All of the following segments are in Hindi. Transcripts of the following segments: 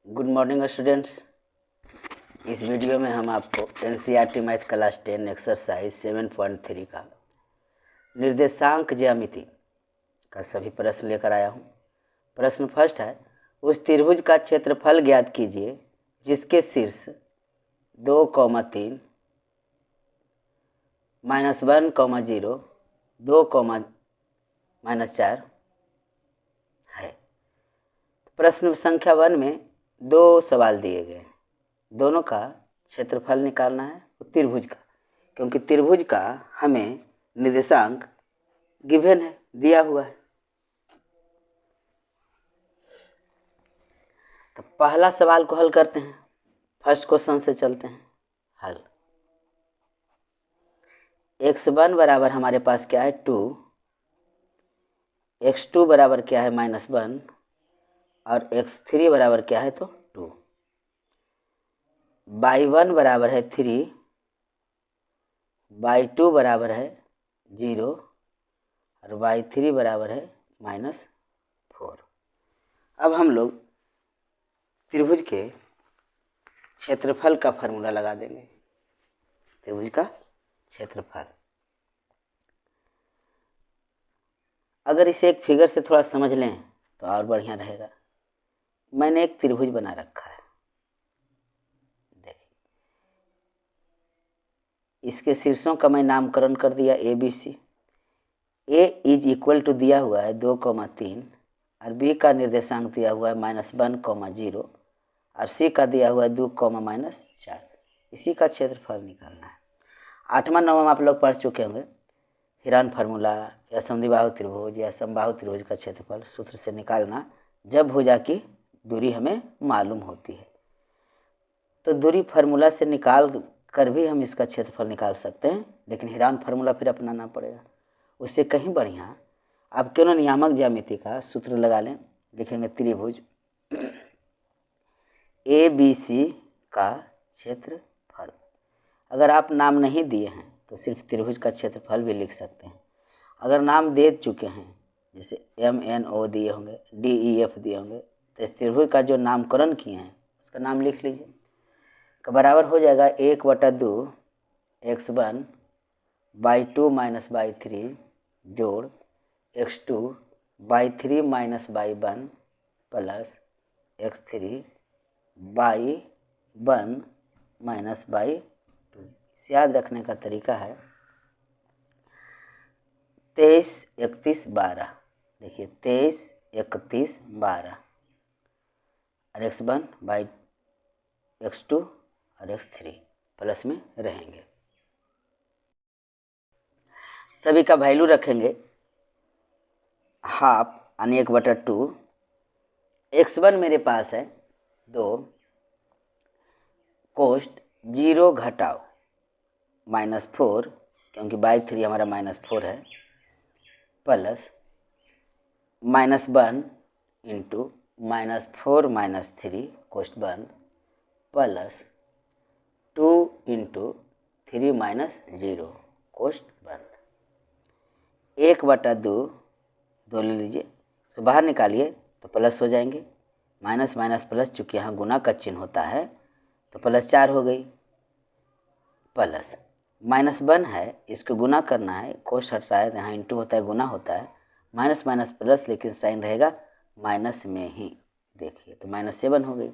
Good morning students. इस वीडियो में हम आपको एनसीईआरटी मैथ क्लास 10 एक्सरसाइज 7.3 का निर्देशांक ज्यामिति का सभी प्रश्न लेकर आया हूँ। प्रश्न फर्स्ट है, उस त्रिभुज का क्षेत्रफल ज्ञात कीजिए जिसके शीर्ष 2, 3 -1, 0 2, -4 है। प्रश्न संख्या 1 में दो सवाल दिए गए, दोनों का क्षेत्रफल निकालना है त्रिभुज का, क्योंकि त्रिभुज का हमें निर्देशांक गिवन है, दिया हुआ है। तो पहला सवाल को हल करते हैं। फर्स्ट क्वेश्चन से चलते हैं हल। x1 बराबर हमारे पास क्या है 2, x2 बराबर क्या है -1 और x3 बराबर क्या है तो 2। y1 बराबर है 3, y2 बराबर है 0 और y3 बराबर है -4। अब हम लोग त्रिभुज के क्षेत्रफल का फॉर्मूला लगा देंगे। त्रिभुज का क्षेत्रफल, अगर इसे एक फिगर से थोड़ा समझ लें तो और बढ़िया रहेगा। मैंने एक त्रिभुज बना रखा है, देखिए इसके शीर्षों का मैं नामकरण कर दिया A B C. A is equal to दिया हुआ है 2, 3 और बी का निर्देशांक दिया हुआ है -1, 0 और सी का दिया हुआ है 2, -4। इसी का क्षेत्रफल निकालना है। 8वां 9वां आप लोग पढ़ चुके होंगे, हिरान फार्मूला या समद्विबाहु त्रिभुज या समबाहु त्रिभुज का क्षेत्रफल सूत्र से निकालना जब भुजा की दूरी हमें मालूम होती है। तो दूरी फार्मूला से निकाल कर भी हम इसका क्षेत्रफल निकाल सकते हैं, लेकिन हिरान फार्मूला फिर अपनाना पड़ेगा। उससे कहीं बढ़िया आप क्यों ना नियामक ज्यामिति का सूत्र लगा लें। लिखेंगे त्रिभुज ए बी सी का क्षेत्रफल। अगर आप नाम नहीं दिए हैं तो सिर्फ त्रिभुज का क्षेत्रफल भी लिख सकते हैं। अगर नाम दे चुके हैं, जैसे MNO दिए होंगे, DEF दिए होंगे, तो इस त्रिभुज का जो नामकरण किए हैं उसका नाम लिख लीजिए। का बराबर हो जाएगा 1/2 x1 y2 - y3 जोड़ x2 y3 - y1 plus x3 y1 - y2। इसे याद रखने का तरीका है 23, 31, 12। देखिए 23, 31, 12 और x1 बाई x2 और x3 प्लस में रहेंगे। सभी का वैल्यू रखेंगे हाफ यानी 1/2। x1 मेरे पास है 2, कोष्ट 0 घटाओ -4, क्योंकि y3 हमारा -4 है, प्लस -1 इंटू -4 - 3 कोष्ट बंद प्लस 2 इंटू 3 - 0 कोष्ट बंद। 1/2 दो ले लीजिए, तो बाहर निकालिए तो प्लस हो जाएंगे। माइनस माइनस प्लस, चूँकि यहाँ गुना का चिन्ह होता है तो +4 हो गई। प्लस -1 है, इसको गुना करना है, कोष्ट हट रहा है, यहाँ इंटू होता है, गुना होता है, माइनस माइनस प्लस, लेकिन साइन रहेगा माइनस में ही। देखिए तो -7 हो गई।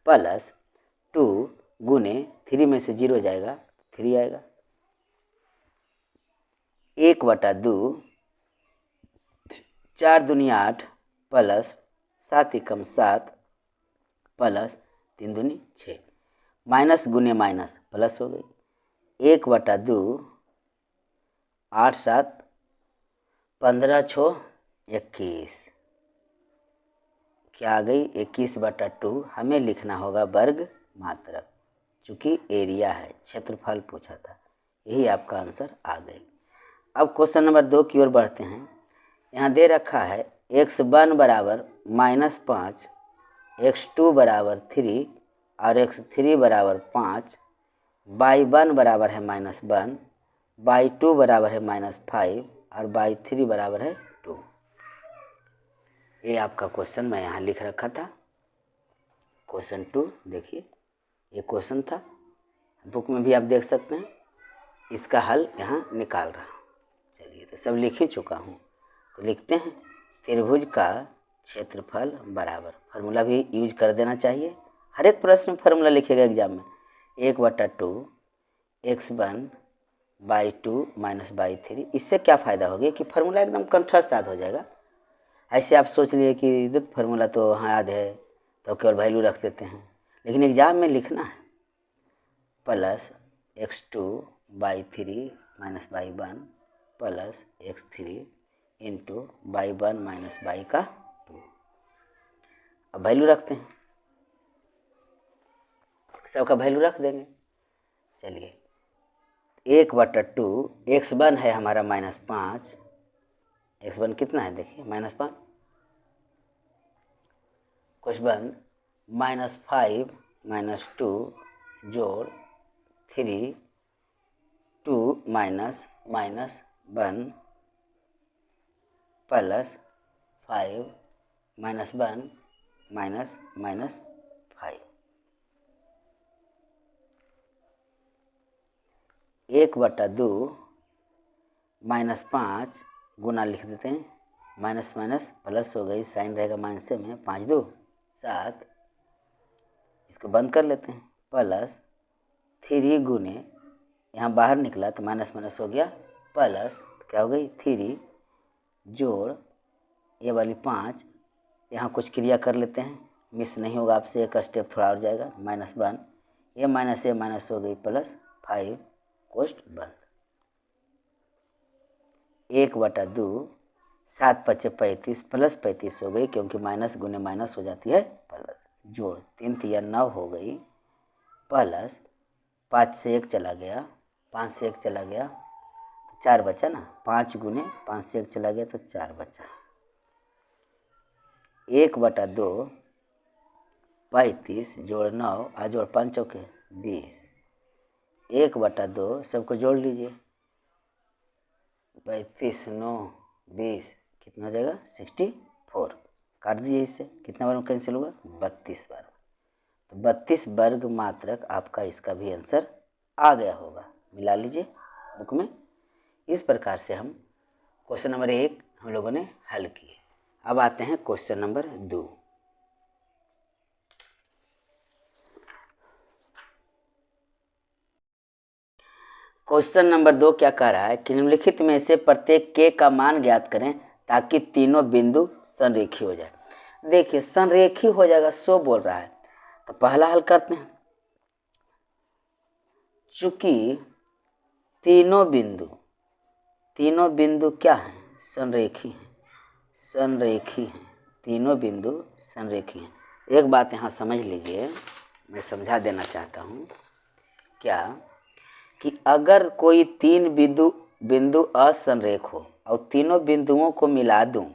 प्लस 2 गुने 3 में से 0 जाएगा, 3 आएगा। 1/2 4 दूनी 8 प्लस 7 एकम 7 प्लस 3 दूनी 6, माइनस गुने माइनस प्लस हो गई। 1/2 8 7 15 6 21, क्या आ गई 21/2। हमें लिखना होगा वर्ग मात्रक, चूँकि एरिया है, क्षेत्रफल पूछा था, यही आपका आंसर आ गई। अब क्वेश्चन नंबर 2 की ओर बढ़ते हैं। यहाँ दे रखा है x1 बराबर -5, x2 बराबर 3 और x3 बराबर 5, y1 बराबर है -1, y2 बराबर है -5 और y3 बराबर है 2। ये आपका क्वेश्चन मैं यहाँ लिख रखा था। क्वेश्चन 2 देखिए, ये क्वेश्चन था, बुक में भी आप देख सकते हैं, इसका हल यहाँ निकाल रहा हूँ। चलिए, तो सब लिख ही चुका हूँ, तो लिखते हैं त्रिभुज का क्षेत्रफल बराबर, फार्मूला भी यूज कर देना चाहिए, हर एक प्रश्न में फार्मूला लिखेगा एग्जाम में, 1/2 x1/2 -/3। इससे क्या फ़ायदा हो गया कि फार्मूला एकदम कंठस्थ याद हो जाएगा। ऐसे आप सोच लिए कि देख फार्मूला तो हाँ याद है, तो केवल वैल्यू रख देते हैं, लेकिन एग्जाम में लिखना है plus x2/3 -/1 plus x3 into y1 - y2। अब वैल्यू रखते हैं, सबका वैल्यू रख देंगे। चलिए, 1/2 x1 है हमारा -5, x1 कितना है देखिए -5, क्वेश्चन -5 - 2 जोड़ 3 2 -1 प्लस 5 -1 -5। 1/2 -5 गुना लिख देते हैं, माइनस माइनस प्लस हो गई, साइन रहेगा माइनस में, 5 2 7, इसको बंद कर लेते हैं, प्लस 3 गुने, यहाँ बाहर निकला तो माइनस माइनस हो गया, प्लस क्या हो गई 3 जोड़ ये वाली 5, यहाँ कुछ क्रिया कर लेते हैं, मिस नहीं होगा आपसे, एक स्टेप थोड़ा और जाएगा, -1, ये माइनस हो गई, प्लस 5 कोष्ट बंद। 1/2 7 × 5 = 35 प्लस 35 हो गई, क्योंकि माइनस गुने माइनस हो जाती है प्लस, जोड़ 3 × 9 हो गई, प्लस 5 से 1 चला गया, 5 से 1 चला गया तो 4 बचा ना, 5 गुने 5 से 1 चला गया तो 4 बचा। 1/2 35 जोड़ 9 आ जोड़ 5 चौके 20, 1/2 सबको जोड़ लीजिए, 35 9 20 कितना हो जाएगा 64, काट दीजिए, इससे कितना बार कैंसिल हुआ 32 बार, तो 32 वर्ग मात्रक आपका इसका भी आंसर आ गया होगा, मिला लीजिए बुक में। इस प्रकार से हम क्वेश्चन नंबर 1 हम लोगों ने हल किए। अब आते हैं क्वेश्चन नंबर 2। क्वेश्चन नंबर 2 क्या कह रहा है कि निम्नलिखित में से प्रत्येक के का मान ज्ञात करें ताकि तीनों बिंदु संरेखी हो जाए। देखिए संरेखी हो जाएगा, सो बोल रहा है, तो पहला हल करते हैं। चूंकि तीनों बिंदु क्या है संरेखी हैं, तीनों बिंदु संरेखी हैं। एक बात यहाँ समझ लीजिए, मैं समझा देना चाहता हूँ क्या कि अगर कोई 3 बिंदु असंरेख हो और तीनों बिंदुओं को मिला दूं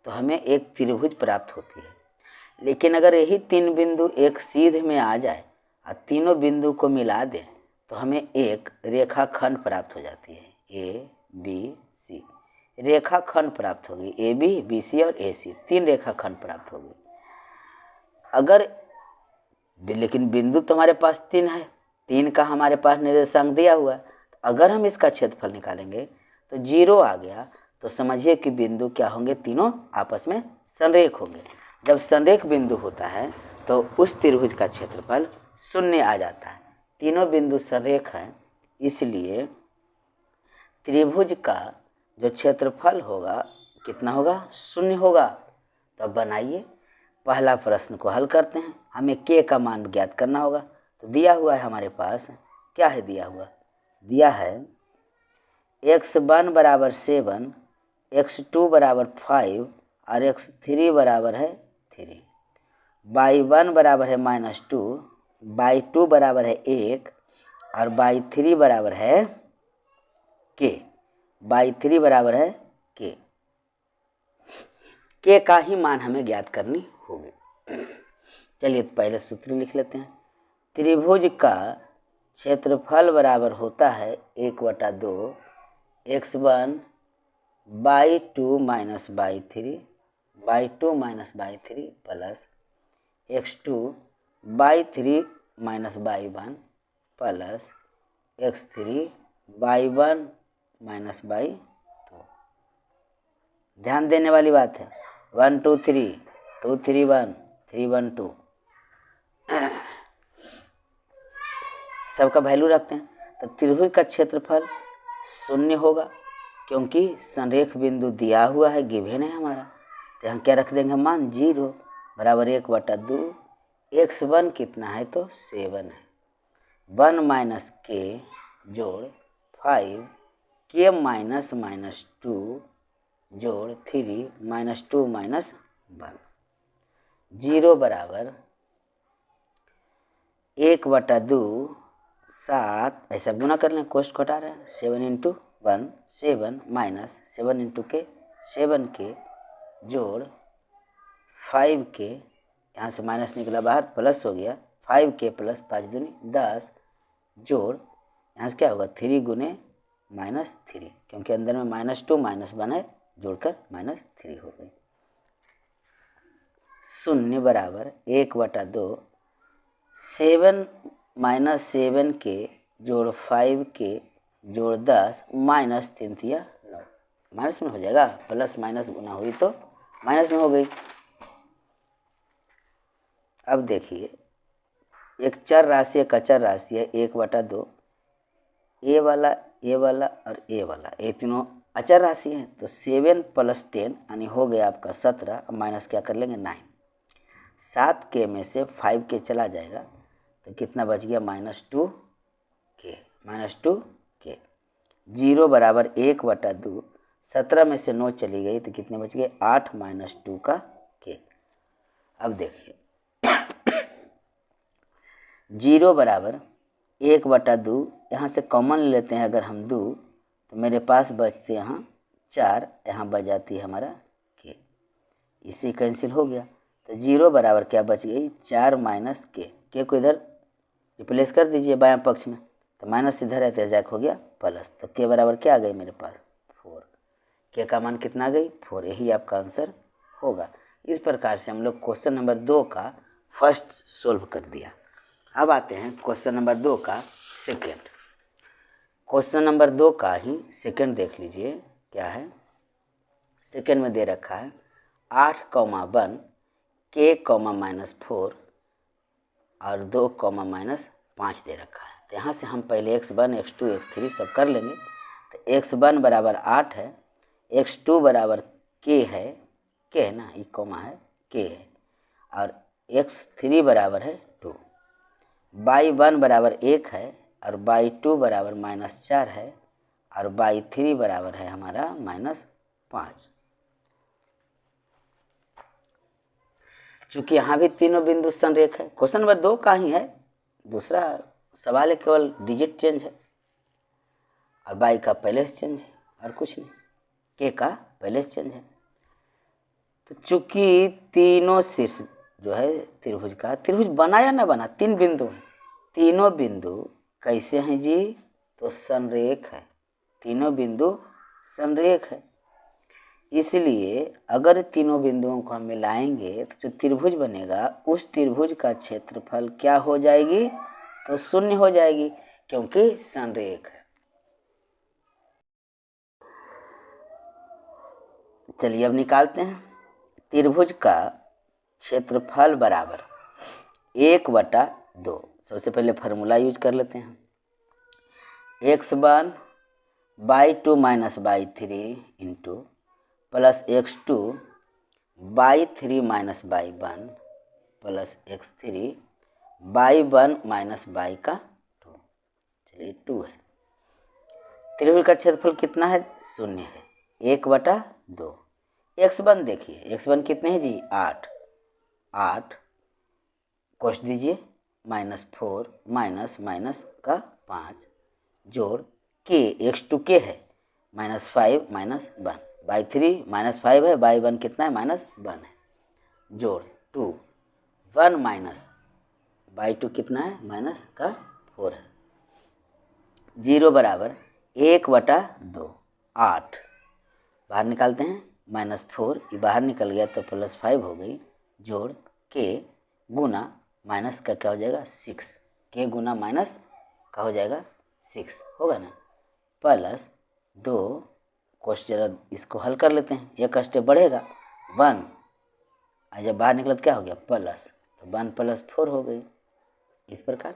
तो हमें एक त्रिभुज प्राप्त होती है, लेकिन अगर यही 3 बिंदु एक सीध में आ जाए और तीनों बिंदु को मिला दें तो हमें एक रेखाखंड प्राप्त हो जाती है, ABC रेखाखंड प्राप्त होगी, AB BC और AC 3 रेखाखंड प्राप्त होगी। अगर लेकिन बिंदु तो हमारे पास 3 है, 3 का हमारे पास निर्देशांक दिया हुआ है, अगर हम इसका क्षेत्रफल निकालेंगे तो 0 आ गया, तो समझिए कि बिंदु क्या होंगे, तीनों आपस में संरेख होंगे। जब संरेख बिंदु होता है तो उस त्रिभुज का क्षेत्रफल 0 आ जाता है, तीनों बिंदु संरेख हैं, इसलिए त्रिभुज का जो क्षेत्रफल होगा कितना होगा 0 होगा। तो अब बनाइए, पहला प्रश्न को हल करते हैं, हमें के का मान ज्ञात करना होगा, तो दिया हुआ है हमारे पास, क्या है दिया है x1 = 7, x2 = 5 और x3 बराबर है 3, y1 बराबर है -2, y2 बराबर है 1 और y3 बराबर है k, y3 बराबर है k का ही मान हमें ज्ञात करनी होगी। चलिए पहले सूत्र लिख लेते हैं, त्रिभुज का क्षेत्रफल बराबर होता है 1/2 x1/2 - y3 plus x2 y3 minus y1 plus x3 y1 minus y2। ध्यान देने वाली बात है, 1 2 3 2 3 1 3 1 2 सबका वैल्यू रखते हैं। तो त्रिभुज का क्षेत्रफल 0 होगा क्योंकि संरेख बिंदु दिया हुआ है, गिवन है हमारा। तो यहाँ क्या रख देंगे मान 0 बराबर 1/2। x1 कितना है तो 7 है। 1 माइनस के जोड़ 5 के माइनस माइनस 2 जोड़ 3 माइनस 2 माइनस 1 0 बराबर 1/2 7 ऐसा गुना कर लें, कोष्ट घटा रहे हैं। 7 इंटू 1 7 माइनस 7 इंटू के 7 के जोड़ 5 के, यहाँ से माइनस निकला बाहर प्लस हो गया, 5 के प्लस 5 दूनी 10 जोड़ यहाँ से क्या होगा 3 गुने माइनस 3 क्योंकि अंदर में -2 -1 है, जोड़कर -3 हो गई। 0 बराबर 1/2 7 माइनस 7 के जोड़ 5 के जोड़ 10 माइनस 3 3 9 माइनस में हो जाएगा, प्लस माइनस गुना हुई तो माइनस में हो गई। अब देखिए एक चर राशि एक अचर राशि है 1/2, ए वाला और ए वाला, ये तीनों अचर राशि है। तो 7 प्लस 10 यानी हो गया आपका 17, माइनस क्या कर लेंगे 9। 7 के में से 5 के चला जाएगा तो कितना बच गया -2 के 0 बराबर 1/2। 17 में से 9 चली गई तो कितने बच गए 8 माइनस 2 का के। अब देखिए 0 बराबर 1/2, यहाँ से कॉमन लेते हैं अगर हम 2 तो मेरे पास बचते यहाँ 4, यहाँ बच जाती है हमारा के, इसी कैंसिल हो गया। तो 0 बराबर क्या बच गई 4 माइनस के को इधर रिप्लेस कर दीजिए बायां पक्ष में, तो माइनस इधर है तो जाक हो गया प्लस। तो के बराबर क्या आ गई मेरे पास 4, के का मान कितना आ गई 4, यही आपका आंसर होगा। इस प्रकार से हम लोग क्वेश्चन नंबर 2 का फर्स्ट सोल्व कर दिया। अब आते हैं क्वेश्चन नंबर 2 का सेकेंड। क्वेश्चन नंबर 2 का ही सेकेंड देख लीजिए क्या है। सेकेंड में दे रखा है 8,1 के -4 और 2, -5 दे रखा है। तो यहाँ से हम पहले x1 x2 x3 सब कर लेंगे। तो x1 बराबर 8 है, x2 बराबर k है ना, ये कॉमा है k है, और x3 बराबर है 2। y1 बराबर 1 है और y2 बराबर -4 है और y3 बराबर है हमारा -5। चूँकि यहाँ भी तीनों बिंदु संरेख है। क्वेश्चन नंबर 2 का ही है, दूसरा सवाल है केवल डिजिट चेंज है और बाई का पहले से चेंज है और कुछ नहीं, के का पहले से चेंज है। तो चूँकि तीनों शीर्ष जो है त्रिभुज का, त्रिभुज बना या ना बना, 3 बिंदु हैं, तीनों बिंदु कैसे हैं जी तो संरेख है, तीनों बिंदु संरेख है। इसलिए अगर तीनों बिंदुओं को हम मिलाएंगे तो जो त्रिभुज बनेगा उस त्रिभुज का क्षेत्रफल क्या हो जाएगी तो 0 हो जाएगी क्योंकि संरेख है। चलिए अब निकालते हैं। त्रिभुज का क्षेत्रफल बराबर 1/2। सबसे पहले फार्मूला यूज कर लेते हैं। x1 y2 minus y3 into plus x2 y3 minus y1 plus x3 y1 minus y का 2। चलिए 2 है। त्रिभुज का क्षेत्रफल कितना है 0 है, 1/2। x1 देखिए, x1 कितने हैं जी 8 कोष्ट दीजिए -4 माइनस का 5 जोड़ के, x2 के है -5 -1, y3 -5 है, y1 कितना है -1 है, जोड़ 2 1 माइनस y2 कितना है -4 है। 0 बराबर 1/2 8 बाहर निकालते हैं, -4 ये बाहर निकल गया तो +5 हो गई, जोड़ के गुना माइनस का क्या हो जाएगा 6, के गुना माइनस का हो जाएगा 6 होगा ना, प्लस 2 कोष्ट जरा इसको हल कर लेते हैं, एक स्टेप बढ़ेगा 1 और जब बाहर निकला तो क्या हो गया प्लस, तो 1 + 4 हो गई। इस प्रकार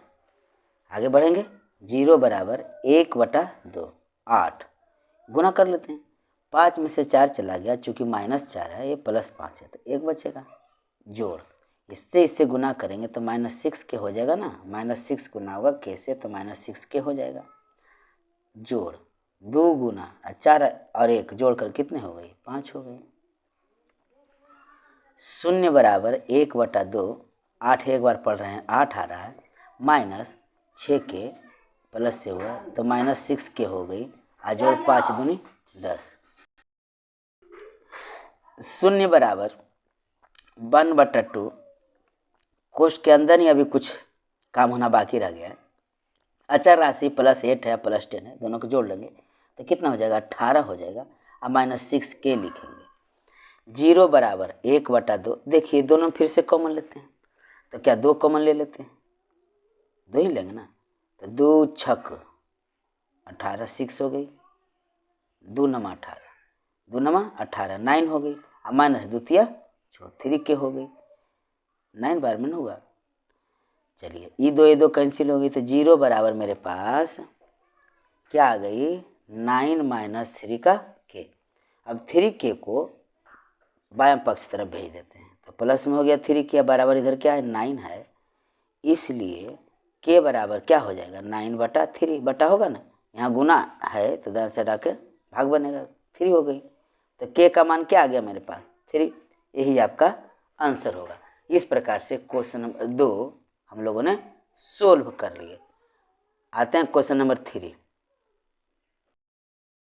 आगे बढ़ेंगे, 0 बराबर 1/2 8 गुना कर लेते हैं, 5 में से 4 चला गया, चूँकि -4 है ये +5 है तो 1 बचेगा, जोड़ इससे गुना करेंगे तो -6 के हो जाएगा ना, -6 गुना होगा के से तो -6 के हो जाएगा, जोड़ 2 गुना 4 और 1 जोड़ कर कितने हो गई 5 हो गई। 0 बराबर 1/2 8 एक बार पढ़ रहे हैं 8 आ रहा है, -6 के प्लस से हुआ तो -6 के हो गई, आ जोड़ 5 दूनी 10। 0 बराबर 1/2 कोष्ट के अंदर ही अभी कुछ काम होना बाकी रह गया है, अचर राशि +8 है +10 है, दोनों को जोड़ लेंगे तो कितना हो जाएगा 18 हो जाएगा, अब -6 के लिखेंगे। 0 बराबर 1/2, देखिए दोनों फिर से कॉमन लेते हैं तो क्या 2 कॉमन ले लेते हैं, 2 ही लेंगे ना, तो 2 छक 18 6 हो गई, 2 नमा 18 2 नमा 18 9 हो गई, अब माइनस द्वितीय 3 के हो गई, 9 बार में ना हुआ। चलिए ये 2 कैंसिल हो गई तो 0 बराबर मेरे पास क्या आ गई 9 - 3 का के। अब 3 के को बाएं पक्ष तरफ भेज देते हैं तो प्लस में हो गया 3 के बराबर इधर क्या है 9 है, इसलिए के बराबर क्या हो जाएगा 9/3 बटा होगा ना, यहाँ गुना है तो दाएं से हटा के भाग बनेगा 3 हो गई, तो के का मान क्या आ गया मेरे पास 3, यही आपका आंसर होगा। इस प्रकार से क्वेश्चन नंबर 2 हम लोगों ने सोल्व कर लिए। आते हैं क्वेश्चन नंबर 3।